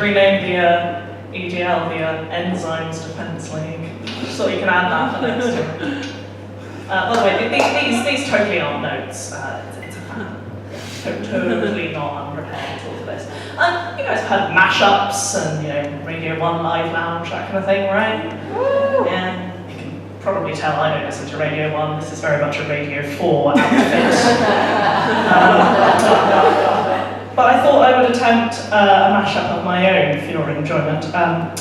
renamed the EDL, the Enzymes Defense League. Just thought you can add that for next time. By the way, these totally aren't notes. It's a fan. Totally not unprepared at all for this. You guys have heard mashups and Radio 1 Live Lounge, that kind of thing, right? Woo! Yeah. You can probably tell I don't listen to Radio 1. This is very much a Radio 4 outfit. But I thought I would attempt a mashup of my own for your enjoyment. I'm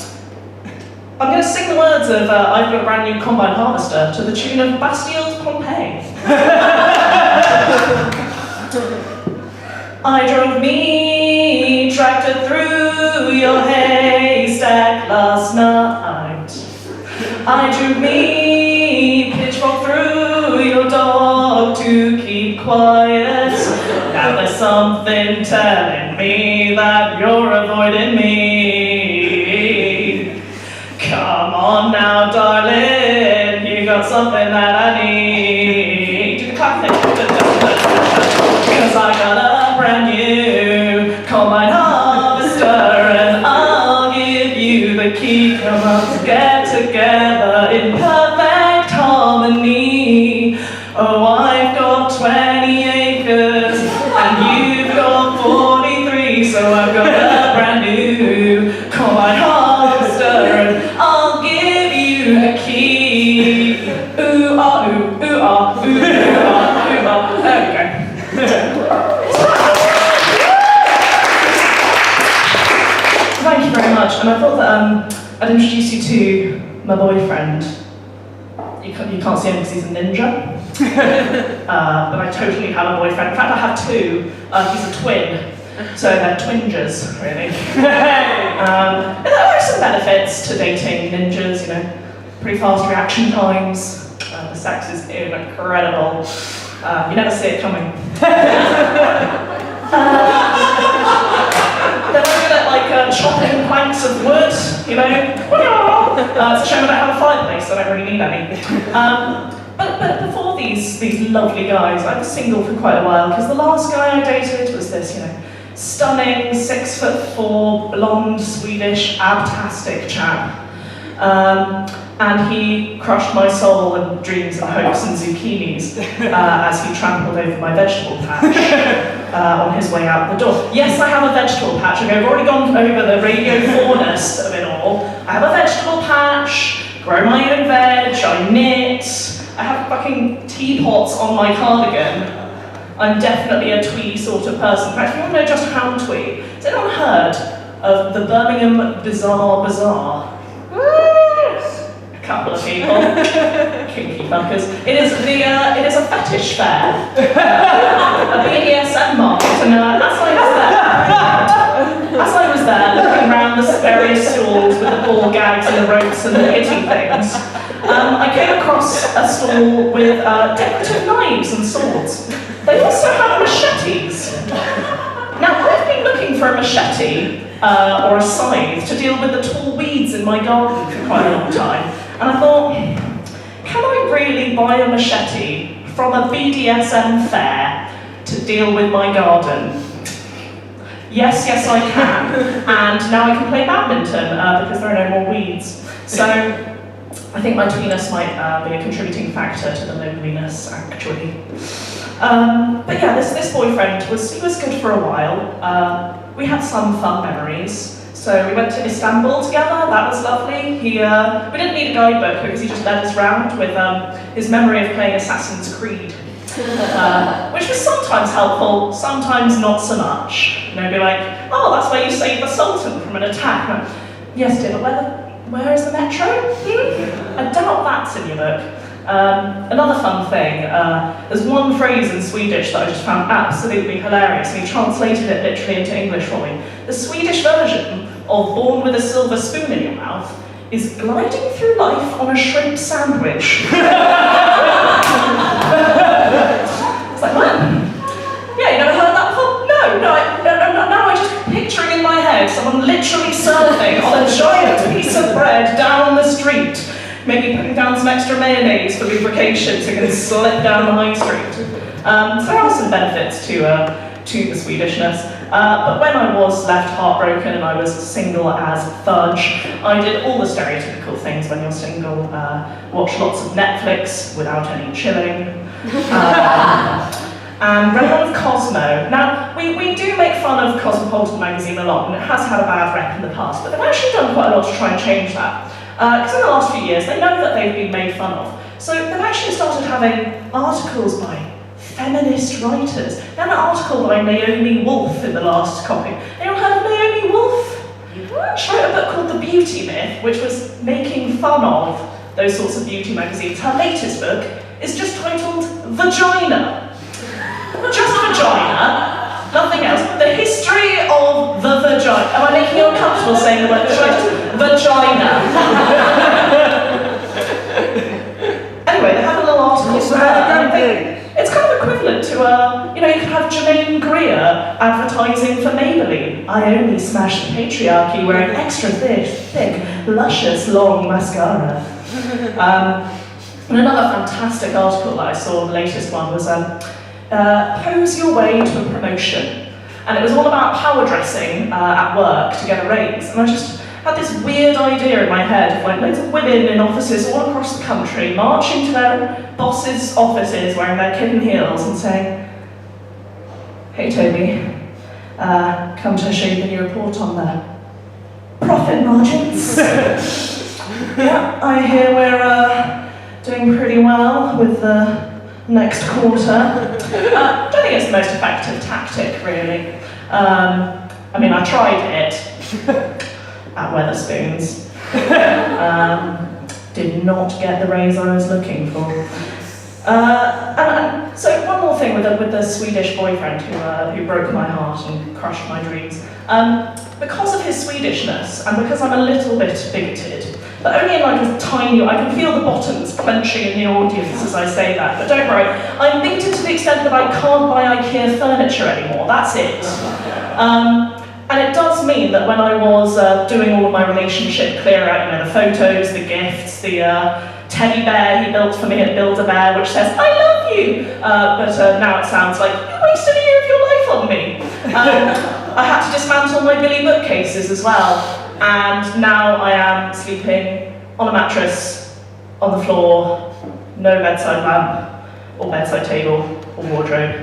going to sing the words of I've Got a Brand New Combine Harvester to the tune of Bastille's Pompeii. I drove me tractor through your haystack last night. I drew me pitchfork through your dog to keep quiet. Now there's something telling me that you're avoiding me. Come on now, darling, you got something that I need. Do the clap thing. Cause I got a brand new combine harvester and I'll give you the key. Come on, let's get together in perfect harmony. Oh, I've got 20 acres and you've got 43, so I've got a brand new combine harvester and I'll give you the key. Ooh ah ooh, ooh ah ooh, ooh ah ooh ah. There we go. Thank you very much, and I thought that I'd introduce you to my boyfriend. You can't see him because he's a ninja, but I totally have a boyfriend. In fact, I have two. He's a twin, so they're twingers, really. There are some benefits to dating ninjas, pretty fast reaction times. The sex is incredible. You never see it coming. They're very good at chopping planks of wood, It's a shame I don't have a fireplace, I don't really need any. But before these lovely guys, I was single for quite a while, because the last guy I dated was this, stunning, 6'4", blonde, Swedish, abtastic chap. And he crushed my soul and dreams and hopes and zucchinis as he trampled over my vegetable patch on his way out the door. Yes, I have a vegetable patch. I've already gone over the Radio 4-ness of it all. I have a vegetable patch, grow my own veg, I knit, I have fucking teapots on my cardigan. I'm definitely a twee sort of person. In fact, if you want to know just how twee, has anyone heard of the Birmingham Bazaar? Couple of people, kinky fuckers. It is a fetish fair, a BDSM market, and as I was there looking around the various stalls with the ball gags and the ropes and the itty things, I came across a stall with decorative knives and swords. They also have machetes. Now, I've been looking for a machete or a scythe to deal with the tall weeds in my garden for quite a long time. And I thought, can I really buy a machete from a BDSM fair to deal with my garden? Yes, I can. And now I can play badminton because there are no more weeds. So I think my tweeness might be a contributing factor to the loneliness, actually. But yeah, this boyfriend was good for a while. We had some fun memories. So we went to Istanbul together, that was lovely. We didn't need a guidebook because he just led us round with his memory of playing Assassin's Creed. Which was sometimes helpful, sometimes not so much. Be like, oh, that's where you saved the Sultan from an attack. Yes, dear, but where is the metro? I doubt that's in your book. Another fun thing, there's one phrase in Swedish that I just found absolutely hilarious, and he translated it literally into English for me. The Swedish version of born with a silver spoon in your mouth is gliding through life on a shrimp sandwich. It's like, what? Yeah, you never heard that before? No, now I just picturing in my head someone literally surfing on a giant piece of bread down the street. Maybe putting down some extra mayonnaise for lubrication so you can slip down the high street. So there are some benefits to the Swedishness. But when I was left heartbroken and I was single as fudge, I did all the stereotypical things when you're single. Watch lots of Netflix without any chilling. And read a lot of Cosmo. Now, we do make fun of Cosmopolitan magazine a lot, and it has had a bad rep in the past, but they've actually done quite a lot to try and change that. Because in the last few years, they know that they've been made fun of. So they've actually started having articles by feminist writers. Now, an article by Naomi Wolf in the last copy. Anyone heard of Naomi Wolf? She wrote a book called The Beauty Myth, which was making fun of those sorts of beauty magazines. Her latest book is just titled Vagina. Just vagina, nothing else. The history of the vagina. Am I making you uncomfortable saying the word vagina? Anyway, they have a little article for her, and I think it's kind of equivalent to, you could have Jermaine Greer advertising for Maybelline. I only smash the patriarchy wearing extra thick, luscious, long mascara. And another fantastic article that I saw, the latest one, was pose your way to a promotion. And it was all about power dressing at work to get a raise. And I just had this weird idea in my head of loads of women in offices all across the country marching to their bosses' offices wearing their kitten heels and saying, "Hey Toby, come to show you the new report on the profit margins." Yeah, I hear we're doing pretty well with the next quarter. I don't think it's the most effective tactic, really. I mean, I tried it at Wetherspoons. Did not get the raise I was looking for. And so one more thing with the Swedish boyfriend who broke my heart and crushed my dreams. Because of his Swedishness, and because I'm a little bit bigoted, but only in like a tiny, I can feel the bottoms clenching in the audience as I say that, but don't worry, I'm bigoted to the extent that I can't buy IKEA furniture anymore, that's it. And it does mean that when I was doing all of my relationship clear out, the photos, the gifts, the teddy bear he built for me at Build-A-Bear, which says, "I love you," but now it sounds like, "You wasted a year of your life on me." I had to dismantle my Billy bookcases as well, and now I am sleeping on a mattress, on the floor, no bedside lamp, or bedside table, or wardrobe,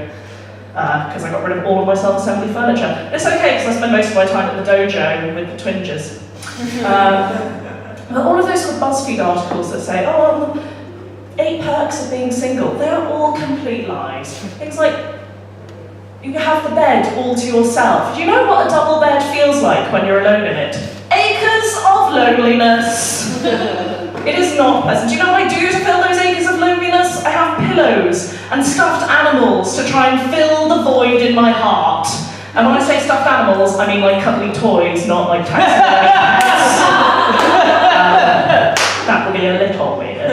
because I got rid of all of my self-assembly furniture. It's okay, because I spend most of my time at the dojo with the twingers. But all of those sort of BuzzFeed articles that say, 8 perks of being single, they're all complete lies. Things like, you have the bed all to yourself. Do you know what a double bed feels like when you're alone in it? Acres of loneliness. It is not pleasant. Do you know what I do to fill those acres of loneliness? I have pillows and stuffed animals to try and fill the void in my heart. And when I say stuffed animals, I mean like cuddly toys, not like taxidermy pets. That would be a little weird.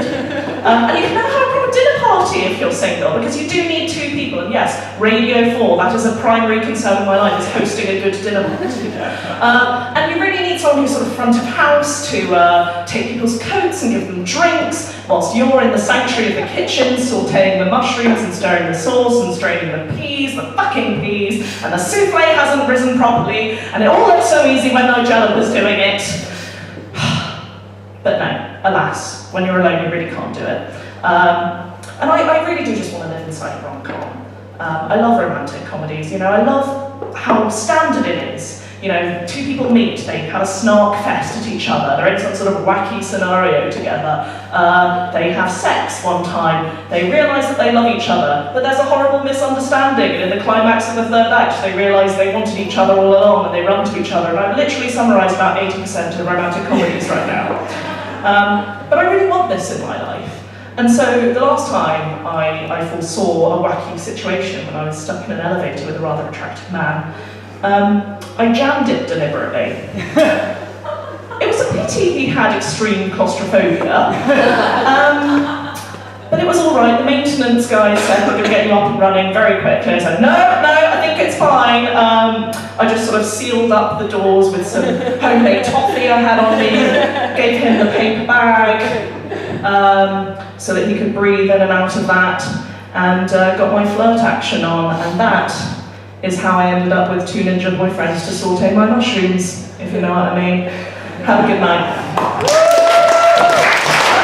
And you can never have a proper dinner party if you're single, because you do need 2 people. And yes, Radio 4, that is a primary concern in my life, is hosting a good dinner party. And you really need someone who's sort of front of house to take people's coats and give them drinks, whilst you're in the sanctuary of the kitchen, sauteing the mushrooms and stirring the sauce and straining the fucking peas, and the souffle hasn't risen properly, and it all looks so easy when Nigella was doing it. But no, alas, when you're alone, you really can't do it. And I really do just want to live inside a rom-com. I love romantic comedies, I love how standard it is. 2 people meet, they have a snark fest at each other, they're in some sort of wacky scenario together, they have sex one time, they realise that they love each other, but there's a horrible misunderstanding, and in the climax of the 3rd act, they realise they wanted each other all along, and they run to each other, and I've literally summarised about 80% of romantic comedies right now. But I really want this in my life. And so the last time I foresaw a wacky situation when I was stuck in an elevator with a rather attractive man, I jammed it deliberately. It was a pity he had extreme claustrophobia. But it was all right. The maintenance guy said, "We're going to get you up and running very quickly." I said, no, I think it's fine. I just sort of sealed up the doors with some homemade toffee I had on me, gave him the paper bag, so that he could breathe in and out of that, and got my flirt action on, and that is how I ended up with 2 ninja boyfriends to saute my mushrooms, if you know what I mean. Have a good night.